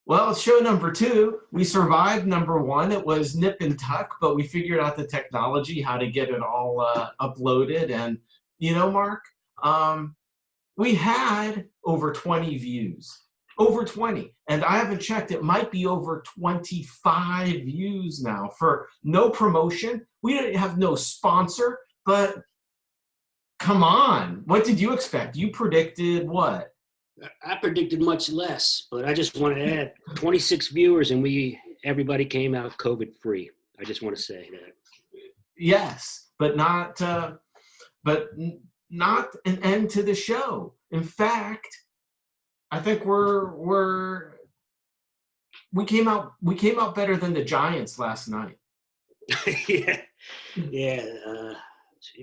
Well, it's show number two. We survived number one. It was nip and tuck, but we figured out the technology, how to get it all uploaded. And, Mark, we had over 20 views. Over 20. And I haven't checked. It might be over 25 views now for no promotion. We didn't have no sponsor, but come on. What did you expect? You predicted what? I predicted much less, but I just want to add 26 viewers and everybody came out COVID free. I just want to say that. Yes, but not not an end to the show. In fact, I think we came out better than the Giants last night. Yeah.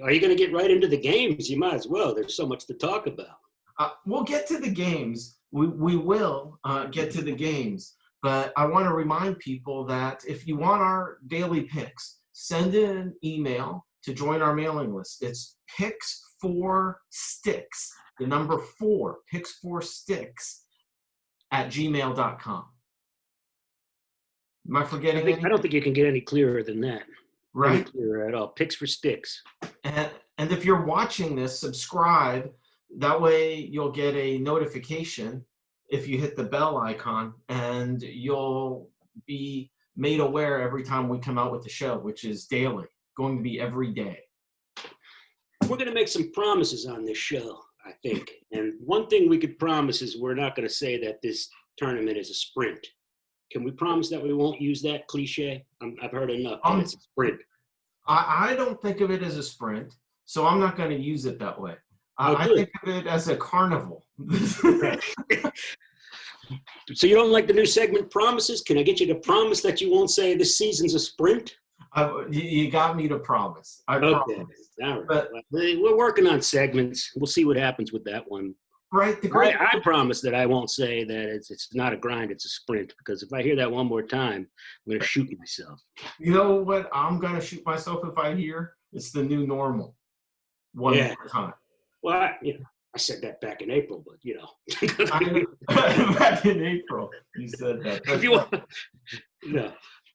Are you going to get right into the games? You might as well. There's so much to talk about. We'll get to the games. We will get to the games. But I want to remind people that if you want our daily picks, send in an email to join our mailing list. It's picks4sticks, the number 4, picks4sticks @gmail.com. Am I forgetting anything? I don't think you can get any clearer than that. Right? Any clearer at all. Picks for sticks. And if you're watching this, subscribe. That way you'll get a notification if you hit the bell icon, and you'll be made aware every time we come out with the show, which is daily, going to be every day. We're going to make some promises on this show, I think. And one thing we could promise is we're not going to say that this tournament is a sprint. Can we promise that we won't use that cliche? I've heard enough that it's a sprint. I don't think of it as a sprint, so I'm not going to use it that way. I think of it as a carnival. So you don't like the new segment, Promises? Can I get you to promise that you won't say this season's a sprint? You got me to promise. I promise. All right. But we're working on segments. We'll see what happens with that one. Right. I promise that I won't say that it's not a grind, it's a sprint, because if I hear that one more time, I'm going to shoot myself. You know what? I'm going to shoot myself if I hear it's the new normal. One more time. Well, I said that back in April, but back in April, you said that. If you want,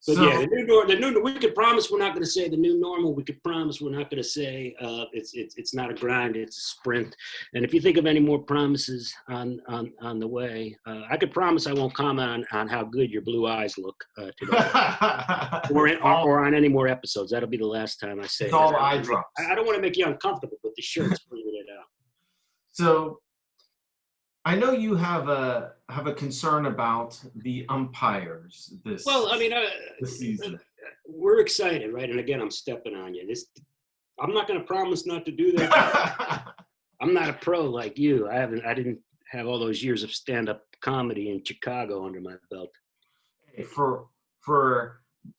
But the new. We could promise we're not going to say the new normal. We could promise we're not going to say it's not a grind, it's a sprint. And if you think of any more promises on the way, I could promise I won't comment on how good your blue eyes look today, or on any more episodes. That'll be the last time I say. It's all eye drops. I don't want to make you uncomfortable, but the shirt's bringing it out. So, I know you have a concern about the umpires this season. We're excited, right? And again, I'm stepping on you. I'm not going to promise not to do that. I'm not a pro like you. I didn't have all those years of stand-up comedy in Chicago under my belt. For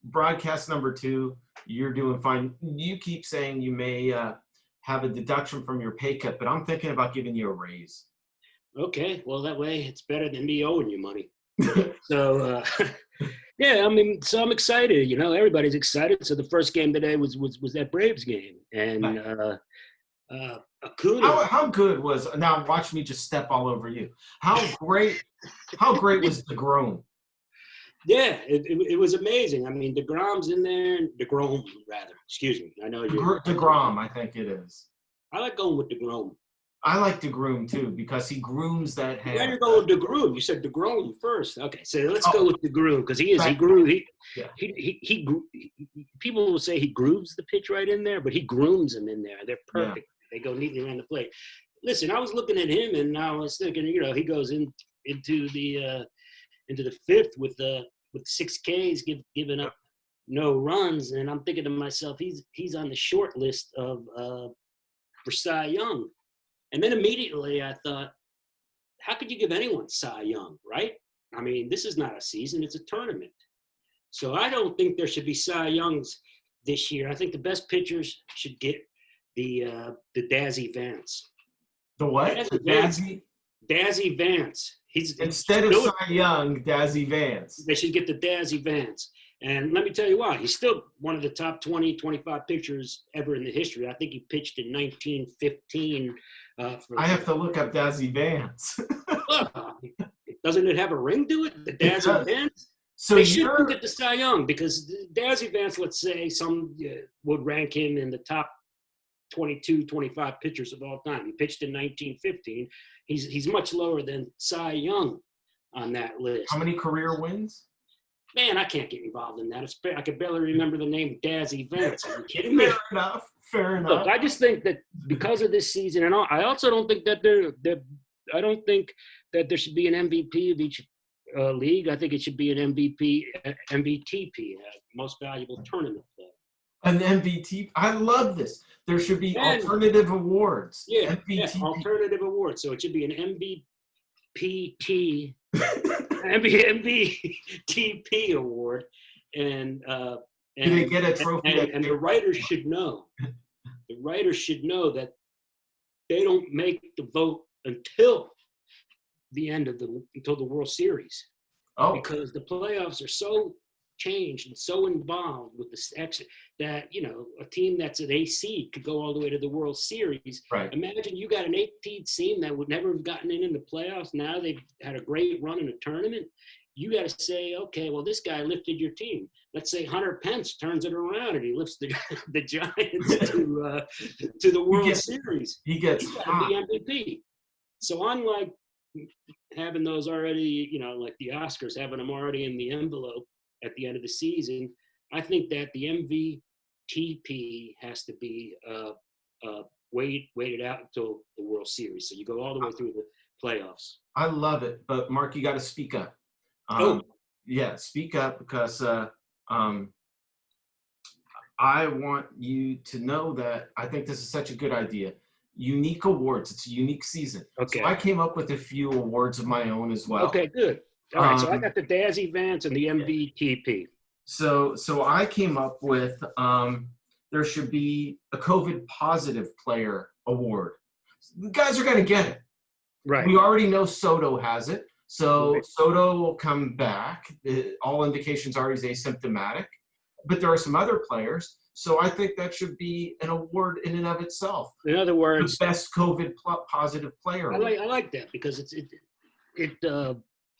broadcast number 2, you're doing fine. You keep saying you may have a deduction from your pay cut, but I'm thinking about giving you a raise. Okay, well, that way it's better than me owing you money. So, so I'm excited. Everybody's excited. So the first game today was that Braves game, and Acuna. How good was? Now watch me just step all over you. How great was DeGrom? Yeah, it was amazing. I mean, DeGrom's in there. DeGrom, rather. Excuse me. I know you're DeGrom. I think it is. I like going with DeGrom. I like DeGrom too because he grooms that hair. Why are you going with DeGrom? You said DeGrom first. Okay, so let's go with DeGrom because he grooves. People will say he grooves the pitch right in there, but he grooms them in there. They're perfect. Yeah. They go neatly around the plate. Listen, I was looking at him and I was thinking, he goes into the 5th with 6 Ks, giving up no runs, and I'm thinking to myself, he's on the short list of for Cy Young. And then immediately I thought, how could you give anyone Cy Young, right? I mean, this is not a season, it's a tournament. So I don't think there should be Cy Youngs this year. I think the best pitchers should get the Dazzy Vance. The what? Dazzy Vance. Instead of Cy Young, Dazzy Vance. They should get the Dazzy Vance. And let me tell you why. He's still one of the top 20, 25 pitchers ever in the history. I think he pitched in 1915. I have to look up Dazzy Vance. Doesn't it have a ring to it? The It Dazzy does. Vance? So They should you're get the Cy Young because Dazzy Vance, let's say, some would rank him in the top 22, 25 pitchers of all time. He pitched in 1915. He's much lower than Cy Young on that list. how many career wins? Man, I can't get involved in that. I could barely remember the name Dazzy Vance. Are you kidding me? Fair enough. Fair enough. Look, I just think that because of this season, and I also don't think that I don't think that there should be an MVP of each league. I think it should be an MVTP, most valuable tournament player. An MVT. I love this. There should be And- alternative awards. Yeah, MVTP. alternative award. So it should be an MVTP award, and Do they get a trophy? and the writers should know. The writers should know that they don't make the vote until the end of until the World Series, because the playoffs are so changed and so involved with this exit that a team that's an A seed could go all the way to the World Series. Right. Imagine you got an 8 team that would never have gotten in the playoffs. Now they've had a great run in a tournament. You got to say, okay, well, this guy lifted your team. Let's say Hunter Pence turns it around and he lifts the Giants to the World Series. He gets He's got to be MVP. So unlike having those already, like the Oscars, having them already in the envelope at the end of the season, I think that the MVTP has to be waited out until the World Series. So you go all the way through the playoffs. I love it, but Mark, you got to speak up. Yeah, speak up because I want you to know that I think this is such a good idea. Unique awards. It's a unique season. Okay. So I came up with a few awards of my own as well. Okay, good. All right, so I got the Dazzy Vance and the MVTP. So I came up with there should be a COVID positive player award. The guys are going to get it. Right. We already know Soto has it. So Soto will come back. All indications are he's asymptomatic. But there are some other players. So I think that should be an award in and of itself. In other words, the best COVID positive player. I like that because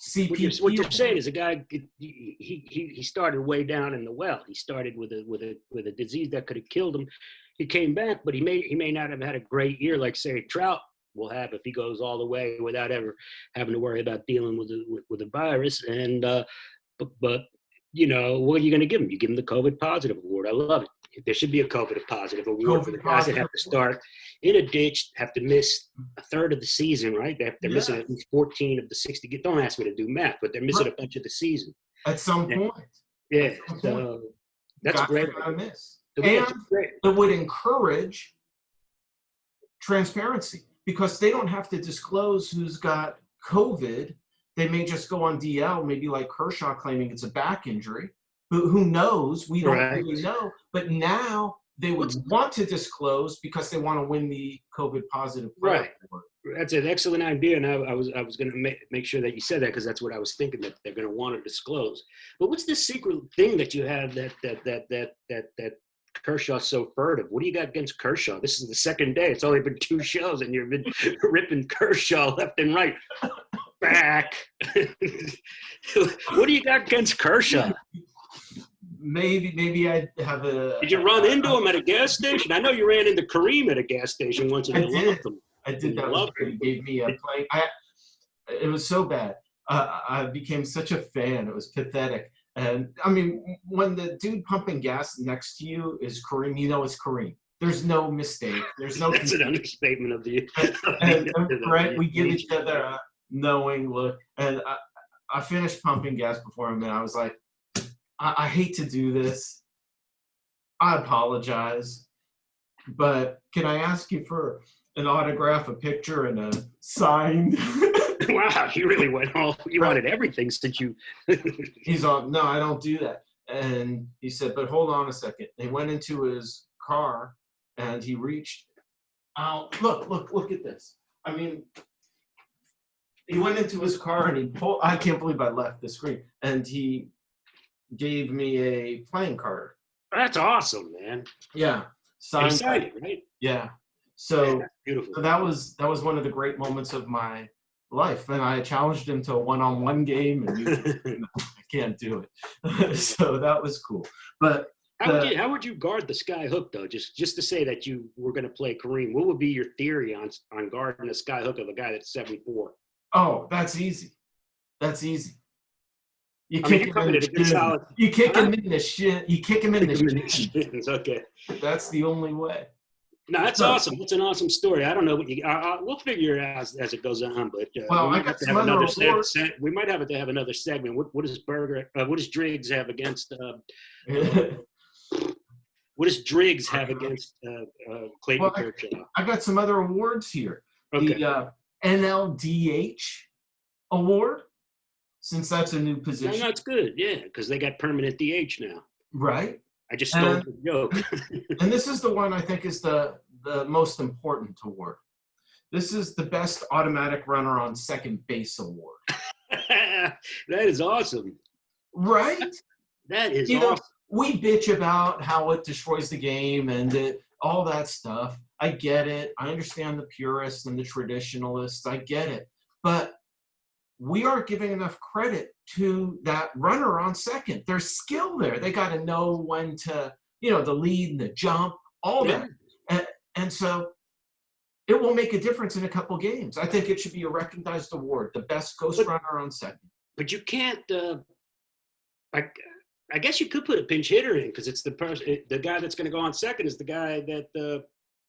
CPT. What you're saying is a guy he started way down in the well. He started with a disease that could have killed him. He came back, but he may not have had a great year like say Trout will have if he goes all the way without ever having to worry about dealing with a virus. And but what are you going to give him? You give him the COVID positive award. I love it. There should be a COVID positive award for the guys that have to start in a ditch, have to miss a third of the season, right? They're missing at least 14 of the 60. Don't ask me to do math, but they're missing a bunch of the season. At some point. Yeah. So that's great. Miss. And it would encourage transparency because they don't have to disclose who's got COVID. They may just go on DL, maybe like Kershaw claiming it's a back injury. Who knows? We don't really know. But now they would want to disclose because they want to win the COVID positive player award. That's an excellent idea, and I was going to make sure that you said that because that's what I was thinking that they're going to want to disclose. But what's the secret thing that you have that Kershaw's so furtive? What do you got against Kershaw? This is the second day. It's only been 2 shows, and you've been ripping Kershaw left and right. Back. What do you got against Kershaw? Maybe I have a. Did you run into him at a gas station? I know you ran into Kareem at a gas station once, and you loved him. I did. That was great. He gave me a plane. It was so bad. I became such a fan. It was pathetic. And I mean, when the dude pumping gas next to you is Kareem, you know it's Kareem. There's no mistake. There's no. That's an understatement of the. Right, we give each other a knowing look, and I finished pumping gas before him, and I was like, I hate to do this. I apologize, but can I ask you for an autograph, a picture, and a signed? Wow, you really went all. You wanted everything since you. He's on. No, I don't do that. And he said, but hold on a second. He went into his car and he reached out. Look at this. I mean, he went into his car and he pulled. I can't believe I left the screen. And he gave me a playing card. That's awesome, man. Yeah, signed it, right? Yeah. So beautiful. So that was one of the great moments of my life. And I challenged him to a one-on-one game, and no, I can't do it. So that was cool. But How would you guard the sky hook though? Just to say that you were going to play Kareem, what would be your theory on guarding a sky hook of a guy that's 7'4"? oh, that's easy. That's easy. You I mean, kick you him in covered the it a good shin. solid. You kick Huh? him in the shin. You kick him in the shin. Okay. That's the only way. No, that's So, awesome. That's an awesome story. I don't know what you. we'll figure it out as it goes on, but well, we I might have got to some have other another awards. we might have to have another segment. What does what does Driggs have against? What does Driggs have against Clayton Well, Kershaw? I got some other awards here. Okay. The NLDH award, since that's a new No, position, that's good. Yeah, because they got permanent DH now. right? I just stole the joke. And this is the one I think is the most important award. This is the best automatic runner on second base award. That is awesome. Right? That is You know, awesome. we bitch about how it destroys the game and all that stuff. I get it. I understand the purists and the traditionalists. I get it. But we aren't giving enough credit to that runner on second. There's skill there. They got to know when to, the lead and the jump, all that. And so it will make a difference in a couple games. I think it should be a recognized award, the best ghost runner on second. But you can't. I guess you could put a pinch hitter in because it's the guy that's going to go on second is the guy that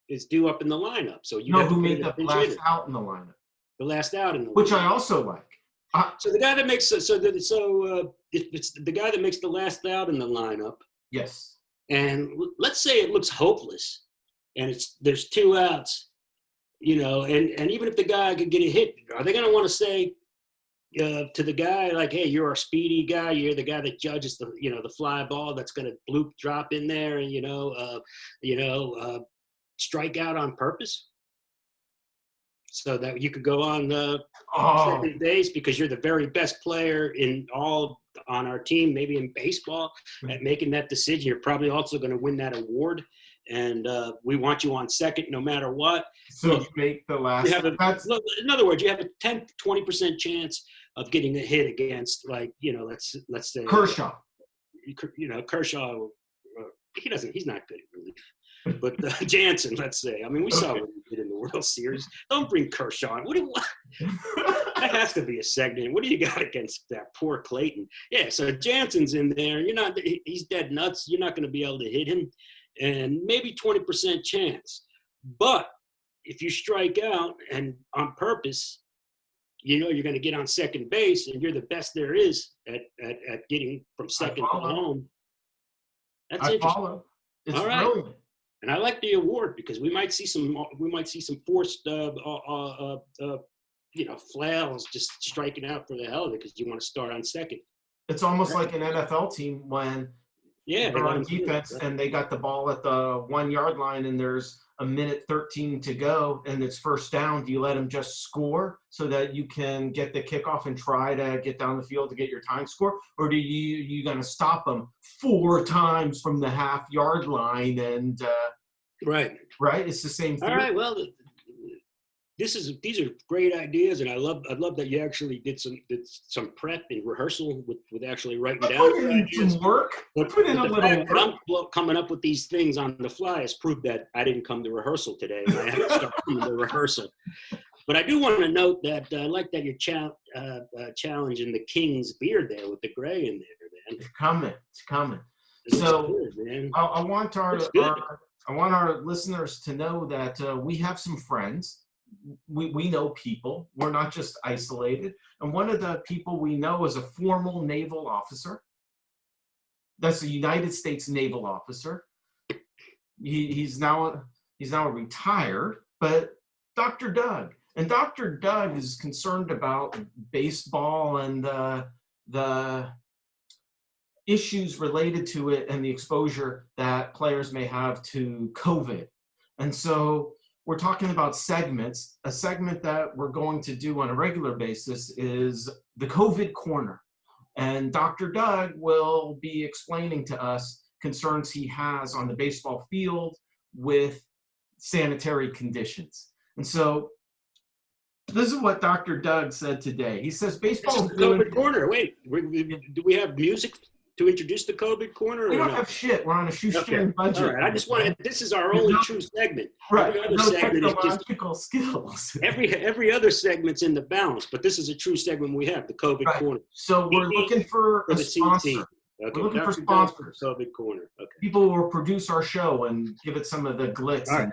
is due up in the lineup. So you have to who put made in a the pinch last hitter. out in the lineup? The last out in the Which lineup. I also like. So the guy that makes if it's the guy that makes the last out in the lineup, Yes. and let's say it looks hopeless, and there's 2 outs, and even if the guy could get a hit, are they going to want to say to the guy like, hey, you're our speedy guy, you're the guy that judges the fly ball that's going to bloop drop in there, and strike out on purpose? So that you could go on the second base because you're the very best player on our team, maybe in baseball, at making that decision. You're probably also going to win that award, and we want you on second no matter what. So you make the last. In other words, you have a 10, 20% chance of getting a hit against, let's say Kershaw. Kershaw. He's not good at relief. But Jansen, let's say. I mean, we saw what he did in the World Series. Don't bring Kershaw in. That has to be a segment. What do you got against that poor Clayton? Yeah, so Jansen's in there. He's dead nuts. You're not going to be able to hit him. And maybe 20% chance. But if you strike out and on purpose, you're going to get on second base and you're the best there is at getting from second to home. That's interesting. I follow. It's all right. brilliant. And I like the award because we might see some forced, flails just striking out for the hell of it because you want to start on second. It's almost like an NFL team when they're on defense and they got the ball at the 1 yard line and there's a minute 13 to go and it's first down. Do you let them just score so that you can get the kickoff and try to get down the field to get your time score? Or do you going to stop them 4 times from the half yard line and right? It's the same thing. All right. Well, these are great ideas, and I love that you actually did some prep and rehearsal with actually writing down. Put in some work. Put in a little work. I'm coming up with these things on the fly has proved that I didn't come to rehearsal today, and I have to start coming to rehearsal. But I do want to note that I like that you're challenging the King's beer there with the gray in there, man. It's coming. So good, man. I want our listeners to know that we have some friends. We know people. We're not just isolated. And one of the people we know is a former naval officer. That's a United States naval officer. He's now retired, but Dr. Doug. And Dr. Doug is concerned about baseball and the issues related to it and the exposure that players may have to COVID. And so we're talking about segments. A segment that we're going to do on a regular basis is the COVID Corner. And Dr. Doug will be explaining to us concerns he has on the baseball field with sanitary conditions. And so This is what Dr. Doug said today. He says This is baseball's the doing. COVID corner. Wait, do we have music to introduce the COVID corner? We or don't no? have shit. We're on a Okay. shoestring budget. All right. I just wanted. This is our There's only no- true segment. Right. Every other No segment is just technological skills. every other segment's in the balance, but this is a true segment we have, the COVID Right. corner So we're DD looking for for a the sponsor. CC. Okay. We're looking for Dr. Doug sponsors. COVID corner. Okay. People will produce our show and give it some of the glitz. All right.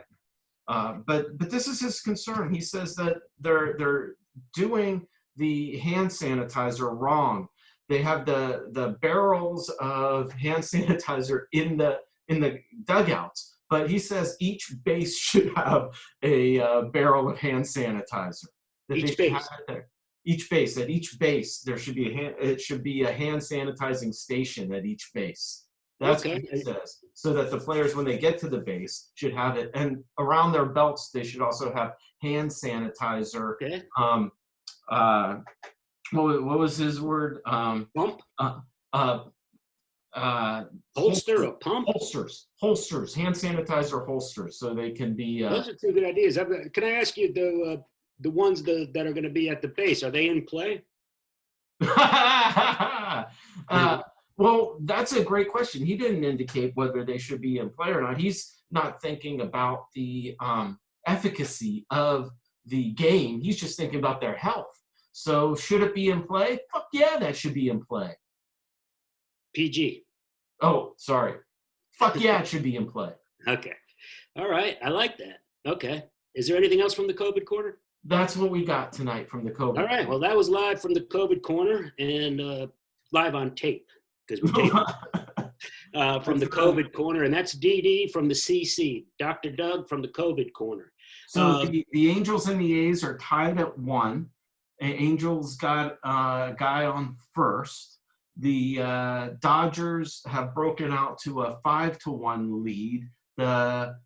But this is his concern. He says that they're doing the hand sanitizer wrong. They have the barrels of hand sanitizer in the dugouts, but he says each base should have a barrel of hand sanitizer. That Each they should base. have it there. Each base, at each base, there should be it should be a hand sanitizing station at each base. That's Okay. what he says. So that the players, when they get to the base, should have it, and around their belts, they should also have hand sanitizer. Okay. What was his word? Pump, Holster, holster, a pump. holsters, hand sanitizer holsters, so they can be. Those are two good ideas. Can I ask you the ones that are going to be at the base? Are they in play? Well, that's a great question. He didn't indicate whether they should be in play or not. He's not thinking about the efficacy of the game. He's just thinking about their health. So should it be in play? Fuck yeah, that should be in play. PG. Oh, sorry. Fuck yeah, it should be in play. Okay. All right. I like that. Okay. Is there anything else from the COVID corner? That's what we got tonight from the COVID. All right. Well, that was live from the COVID corner and live on tape because we taped from the COVID corner. And that's DD from the CC, Dr. Doug from the COVID corner. So the Angels and the A's are tied at 1. Angels got a guy on first. The Dodgers have broken out to a 5-1 lead. The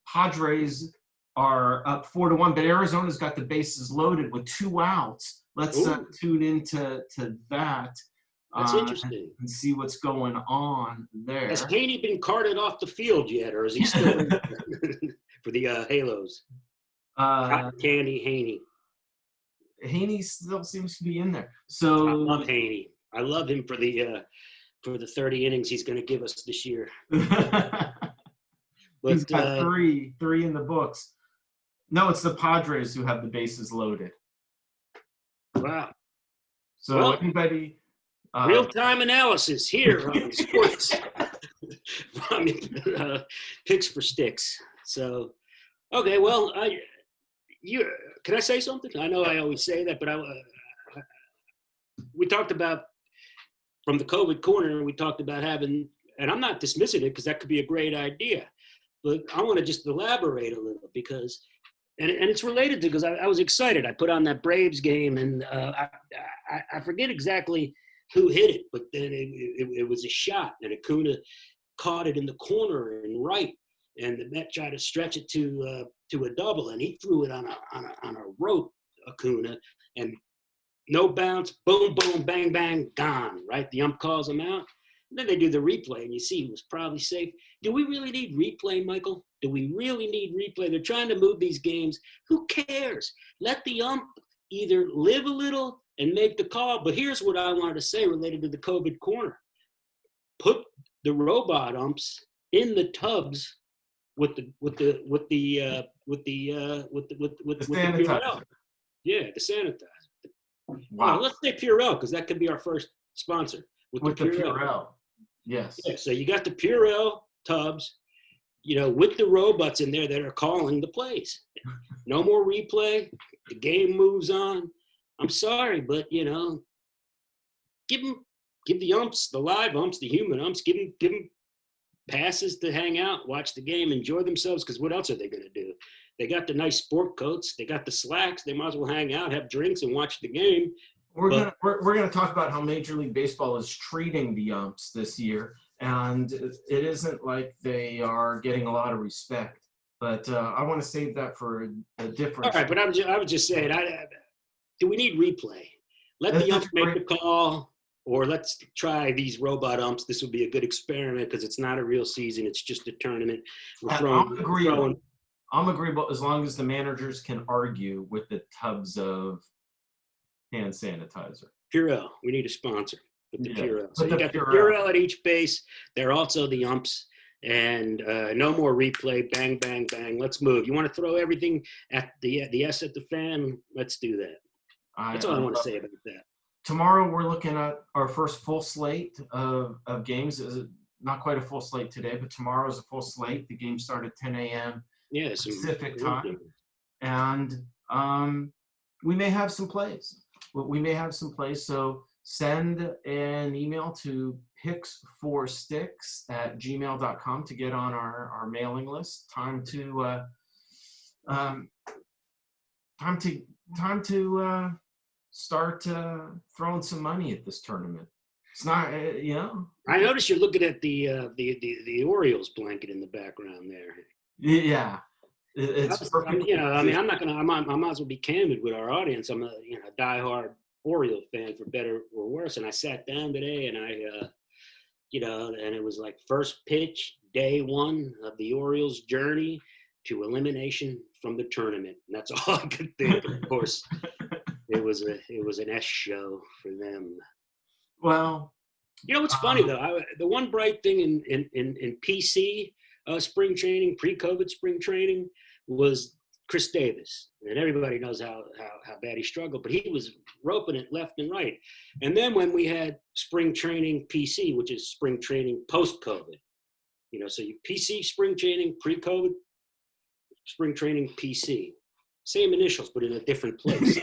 Padres are up 4-1, but Arizona's got the bases loaded with 2 outs. Let's tune into that. That's interesting. And see what's going on there. Has Haney been carted off the field yet, or is he still in for the Halos? Cotton Candy Haney. Haney still seems to be in there. So I love Haney. I love him for the 30 innings he's going to give us this year. He's got three in the books. No, it's the Padres who have the bases loaded. Wow. So anybody. Real-time analysis here on Sports. Picks for Sticks. So, okay, well, can I say something? I know I always say that, but we talked about, from the COVID corner, we talked about having, and I'm not dismissing it because that could be a great idea, but I want to just elaborate a little because, and it's related to, because I was excited. I put on that Braves game and I forget exactly who hit it, but then it was a shot and Acuna caught it in the corner and right, and the Met tried to stretch it to a double, and he threw it on a rope, Acuna, and no bounce, boom, boom, bang, bang, gone, right? The ump calls him out. And then they do the replay, and you see he was probably safe. Do we really need replay, Michael? Do we really need replay? They're trying to move these games. Who cares? Let the ump either live a little and make the call. But here's what I wanted to say related to the COVID corner. Put the robot umps in the tubs with the Purell. Yeah, the sanitizer. Wow. Let's say Purell because that could be our first sponsor with the Purell. Yes. Yeah, so you got the Purell tubs, with the robots in there that are calling the plays. No more replay. The game moves on. I'm sorry, but give the umps, the live umps, the human umps, give them passes to hang out, watch the game, enjoy themselves. Because what else are they going to do? They got the nice sport coats, they got the slacks. They might as well hang out, have drinks, and watch the game. We're gonna talk about how Major League Baseball is treating the umps this year, and it isn't like they are getting a lot of respect. But I want to save that for a different. All right, but I was just saying, do we need replay? Let the umps make the call, or let's try these robot umps. This would be a good experiment because it's not a real season; it's just a tournament. I'm agreeable as long as the managers can argue with the tubs of hand sanitizer. Purell, we need a sponsor. With the Yeah, Purell. So but you the got the Purell. Purell at each base. They're also the umps. And no more replay. Bang, bang, bang. Let's move. You want to throw everything at the S at the fan? Let's do that. That's all I want to say about that. Tomorrow we're looking at our first full slate of games. Is not quite a full slate today, but tomorrow is a full slate. The game start at 10 a.m. Yeah, Pacific time, and we may have some plays. We may have some plays. So send an email to pics4sticks@gmail.com to get on our mailing list. Time to start throwing some money at this tournament. It's not, I noticed you're looking at the Orioles blanket in the background there. Yeah, it's perfect. I mean, I'm not gonna. I might as well be candid with our audience. I'm a diehard Oriole fan, for better or worse. And I sat down today, and and it was like first pitch, day one of the Orioles' journey to elimination from the tournament. And that's all I could think. Of course, it was an S show for them. Well, what's funny though? The one bright thing in PC spring training, pre-COVID spring training, was Chris Davis, and everybody knows how bad he struggled, but he was roping it left and right. And then when we had spring training PC, which is spring training post-COVID, so you PC spring training, pre-COVID spring training PC, same initials but in a different place.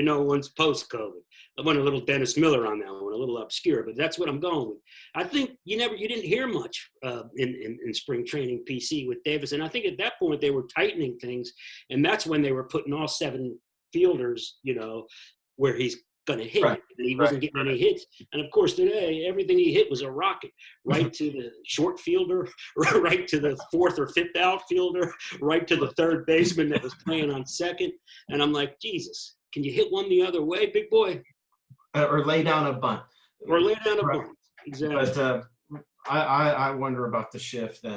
One's post-COVID. I went a little Dennis Miller on that one, a little obscure, but that's what I'm going with. I think you didn't hear much in spring training PC with Davis, and I think at that point they were tightening things, and that's when they were putting all 7 fielders, where he's going to hit, right. And he wasn't getting any hits. And of course today, everything he hit was a rocket, right to the short fielder, right to the 4th or 5th outfielder, right to the third baseman that was playing on second. And I'm like, Jesus, can you hit one the other way, big boy? Or lay down a bunt. Or lay down a bunt. Exactly. But I wonder about the shift but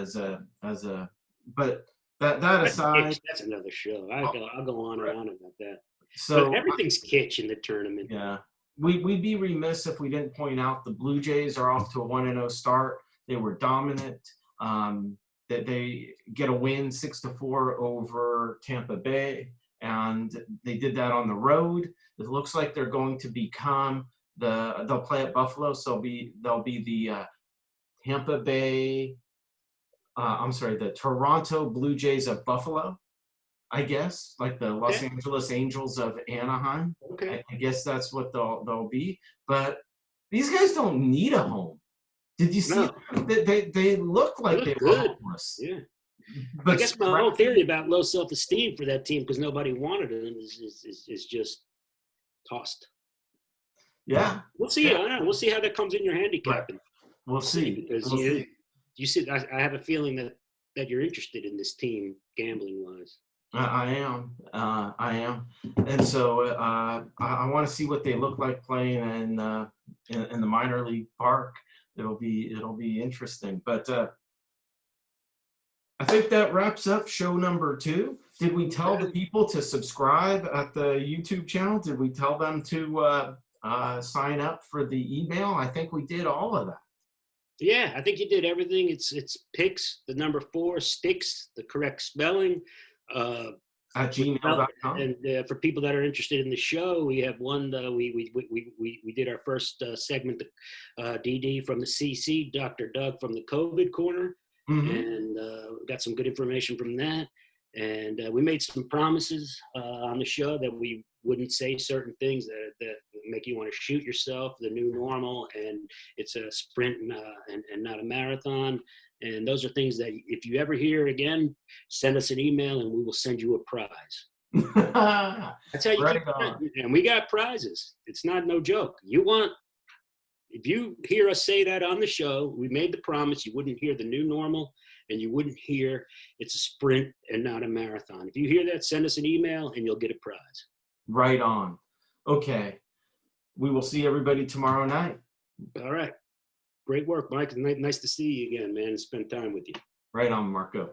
that aside, that's another show. I'll go on and on about that. So but everything's kitsch in the tournament. Yeah, we'd be remiss if we didn't point out the Blue Jays are off to a 1-0 start. They were dominant. That they get a win 6-4 over Tampa Bay, and they did that on the road. It looks like they're going to become they'll play at Buffalo, so they'll be the Tampa Bay. The Toronto Blue Jays of Buffalo, I guess, like the Los Angeles Angels of Anaheim. Okay. I guess that's what they'll be. But these guys don't need a home. Did you see? No. They look like they were homeless. Yeah. But I guess my whole theory about low self-esteem for that team, because nobody wanted them, is just tossed. Yeah. We'll see. I don't know. We'll see how that comes in your handicapping. Right. We'll see. Because you see, I have a feeling that you're interested in this team gambling wise. I am, and so I want to see what they look like playing in the minor league park. It'll be interesting. But I think that wraps up show number 2. Did we tell the people to subscribe at the YouTube channel? Did we tell them to sign up for the email? I think we did all of that. Yeah, I think you did everything. It's pics, the number 4, sticks, the correct spelling. At gmail.com. And for people that are interested in the show, we have one. We did our first segment, DD from the CC, Dr. Doug from the COVID corner, and got some good information from that. And we made some promises on the show that we wouldn't say certain things that make you want to shoot yourself, the new normal, and it's a sprint and not a marathon. And those are things that if you ever hear again, send us an email and we will send you a prize. That's how you keep it. And we got prizes. It's no joke. If you hear us say that on the show, we made the promise you wouldn't hear the new normal and you wouldn't hear it's a sprint and not a marathon. If you hear that, send us an email and you'll get a prize. Right on. Okay. We will see everybody tomorrow night. All right. Great work, Mike. Nice to see you again, man, and spend time with you. Right on, Marco.